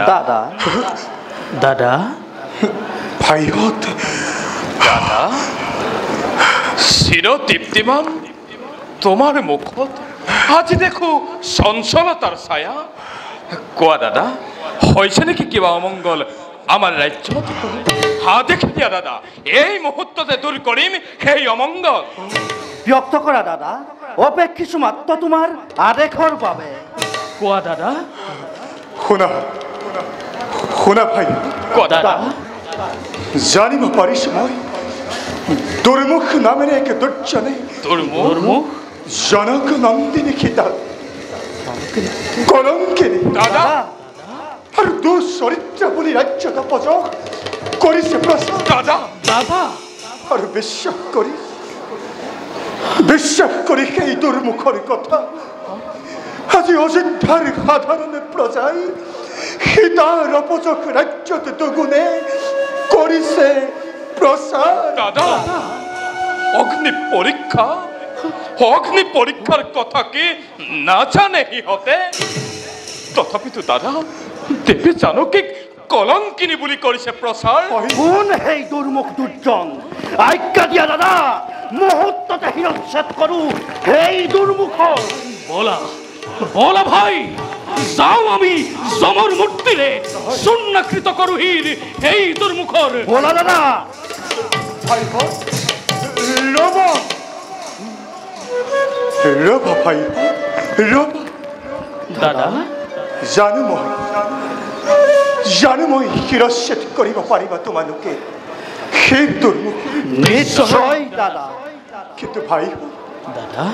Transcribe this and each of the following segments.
দাদা দাদা ভাইহঁত দাদা চিৰ দীপ্তিমান তোমাৰ মুখত আজি দেখো চঞ্চলতাৰ ছায়া কোৱা দাদা হৈছে নেকি কিবা অমংগল আমাৰ ৰাজ্যত হা দেখি দিয়া দাদা এই মুহূৰ্ততে দূৰ কৰিম সেই অমংগল ব্যক্ত কৰা দাদা অপেক্ষিছো মাত্ৰ তোমাৰ আদেশৰ বাবে কোৱা দাদা শুনা শুনা ভাই কোৱা দাদা জানিব পাৰিছো মই দুৰ্মুখ নামেৰে এক দুৰ্জনে দুৰ্মুখ জনক নন্দিনী সীতা কলংকিনী দাদা আৰু দুচৰিত্ৰ বুলি ৰাজ্যত অপযোগ কৰিছে প্ৰচাৰ দাদা দাদা আৰু বিশ্বাস কৰি সেই দুৰ্মুখৰ কথা আজি অযোধ্যাৰ সাধাৰণ প্ৰজাই সীতাৰ অপযোগ ৰাজ্যত দুগুণে কৰিছে প্ৰচাৰ দাদা অগ্নি পৰীক্ষাৰ কথা কি নাজানে সিহঁতে তথাপিতো দাদা দেৱী জানকীক কলংকিনী বুলি কৰিছে প্ৰচাৰ কোন সেই দুৰ্মুখ দুৰ্জন আজ্ঞা দিয়া দাদা মুহূৰ্ততে শিৰচ্ছেদ কৰো সেই দুৰ্মুখৰ বলা বলা ভাই যাও আমি যমৰ মূৰ্তিৰে চূৰ্ণাকৃত কৰো হীৰ এই দুৰ্মুখৰ বলা দাদা ৰবা ভাই ৰবা দাদা জানো মই শিৰচ্ছেদ কৰিব পাৰিবা তোমালোকে সেই দুৰ্মুখ নিশ্চয় দাদা কিন্তু ভাই দাদা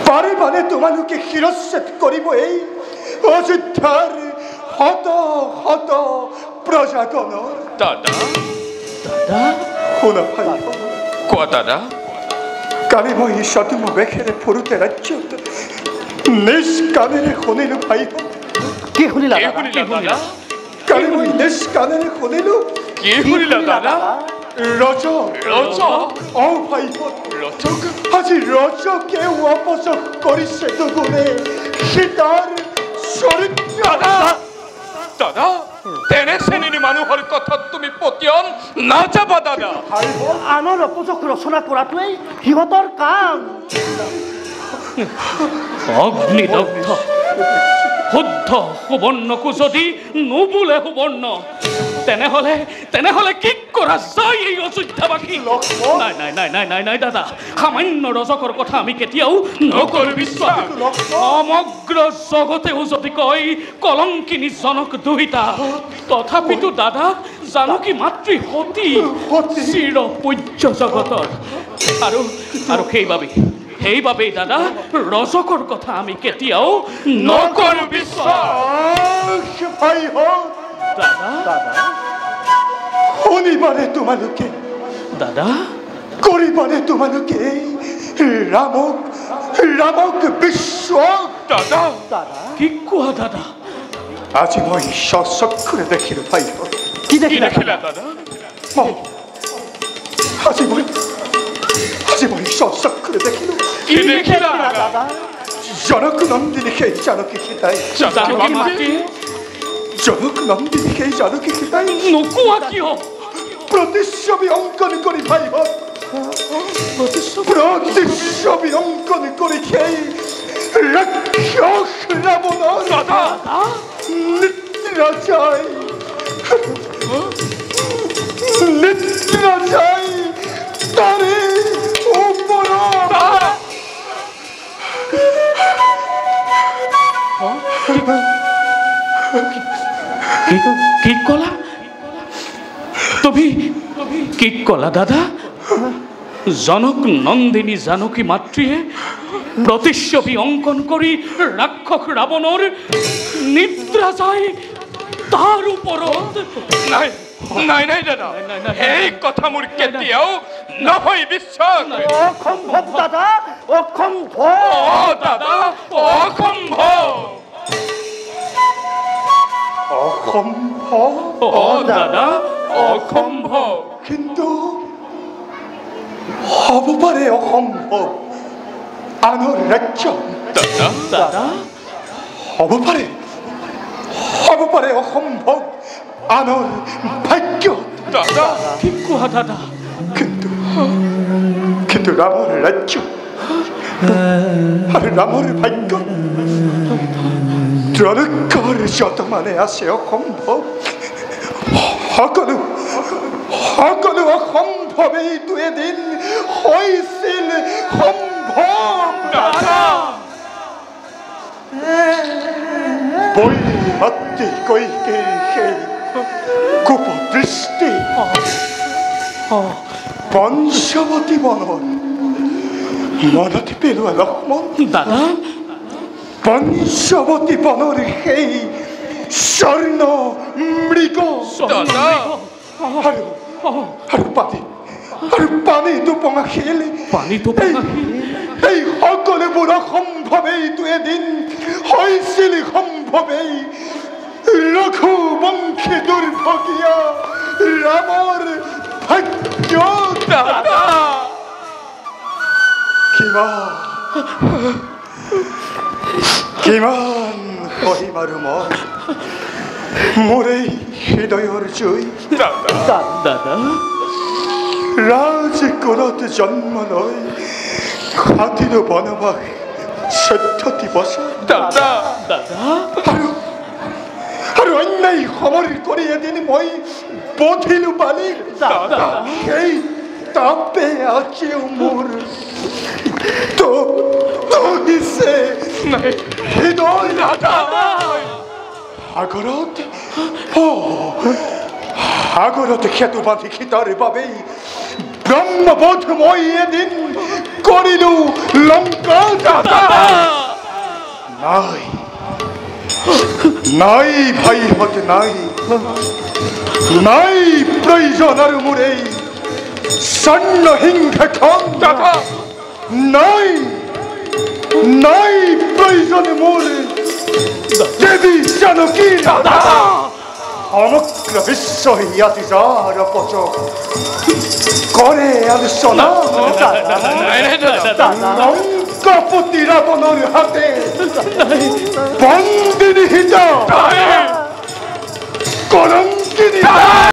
পাৰিবানে তোমালোকে শিৰচ্ছেদ কৰিব এই অযোধ্যাৰ শত শত প্ৰজাগণৰ দাদা দাদা শুনা ভাই কোৱা দাদা কালি মই চতুম বেশেৰে ফুৰোতে ৰাজ্যত নিজ কাণেৰে শুনিলো ভাই কি শুনিলা দাদা কালি মই নিজ কাণেৰে শুনিলো কি শুনিলা দাদা ৰজক ভাই ৰজক আজি ৰজকে অপযোগ কৰিছে দুগুণে সীতাৰ চৰিত্ৰ দাদা তেনে শ্ৰেণীৰ মানুহৰ কথাত তুমি পতিয়ন নাযাবা দাদা আনৰ অপযোগ ৰচনা কৰাটোৱেই সিহঁতৰ কাম অগ্নিদগ্ধ শুদ্ধ সুবৰ্ণকো যদি নুবোলে সুবৰ্ণ তেনেহলে কি কৰা যায় এই অযোধ্যাবাসী নাই দাদা সামান্য ৰজকৰ কথা আমি কেতিয়াও নকৰো বিশ্বাস সমগ্ৰ জগতেও যদি কয় কলংকিনী জনক দুহিতা তথাপিতো দাদা জানকী মাতৃ সতী চিৰ পূজ্য জগতৰ আৰু সেইবাবেই দাদা ৰজকৰ কথা আমি কেতিয়াও নকৰো বিশ্বাস দাদা শুনিবানে তোমালোকে দাদা কৰিবানে তোমালোকে ৰামক বিশ্বাস দাদা কি কোৱা দাদা আজি মই স্বচক্ষুৰে দেখিলো ভাই কি কি দেখিলা দেখিলা দাদা আজি মই স্বচক্ষুৰে দেখিলো কি দেখিলা দাদা জনক নন্দিনী সেই জানকী সীতাই জানকী মাতৃ জনক নন্দিনী সেই জানকী সীতাই নোকোৱা কিয় প্ৰতিচ্ছবি অংকন কৰি ভাই প্ৰতিচ্ছবি অংকন কৰি সেই ৰাক্ষস ৰাৱণৰ দাদা নিদ্ৰা যায় তাৰে ওপৰত কি কলা তুমি কি কলা দাদা জনক নন্দিনী জানকী মাতৃয়ে প্ৰতিচ্ছবি অংকন কৰি ৰাক্ষস ৰাৱণৰ নিদ্ৰা যায় তাৰ ওপৰত নাই নাই নাই দাদা এই কথা মোৰ কেতিয়াও নহয় বিশ্বাস অসম্ভৱ দাদা, অসম্ভৱ। দাদা অসম্ভৱ অসম্ভৱ দাদা অসম্ভৱ কিন্তু হ'ব পাৰে অসম্ভৱ আনৰ ৰাজ্য দাদা হ'ব পাৰে অসম্ভৱ আনৰ ভাগ্য দাদা ঠিক কোৱা দাদা। কিন্তু ৰামৰ ৰাজ্য আৰু ৰামৰ ভাগ্য ত্ৰৈলোক্যৰ যত মানে আছে অসম্ভৱ সকলো অসম্ভৱেইটো এদিন হৈছিল সম্ভৱ বৈমাতৃ কৈকেয়ীৰ সেই কুপদৃষ্টি পঞ্চৱতী বনৰ মনত পেলোৱা লক্ষ্মণ দাদা পঞ্চৱতী বনৰ সেই স্বৰ্ণ মৃগ আৰু পানী দুপঙা শিল এই সকলোবোৰ অসম্ভৱেইটো এদিন হৈছিল সম্ভৱেই ৰঘুবংশী দুৰ্ভগীয়া ৰামৰ ভাগ্য দাদা কিমান কহিম আৰু মই মোৰ এই হৃদয়ৰ জুই দাদা ৰাজকুলত জন্ম লৈ খাটিলো বনবাস 14 বছৰ দাদা আৰু অন্যায় সমৰ কৰি এদিন মই বধিলো পালি সেই তাপে আজিও মোৰ দিছে হৃদয় সাগৰত সেতু বান্ধি সীতাৰ বাবেই ব্ৰহ্মবোধ মই এদিন কৰিলো লংকা নাই ভাইহঁত নাই প্ৰয়োজন আৰু মোৰ এই স্বৰ্ণ সিংহাসন নাই প্ৰয়োজন মোৰ দেৱী জানকী সমগ্ৰ বিশ্ব ইয়াতি যাৰ পচক কৰে আলোচনা লংকাপতি ৰাৱণৰ হাতে বন্দিনী সীতা কলংকিনী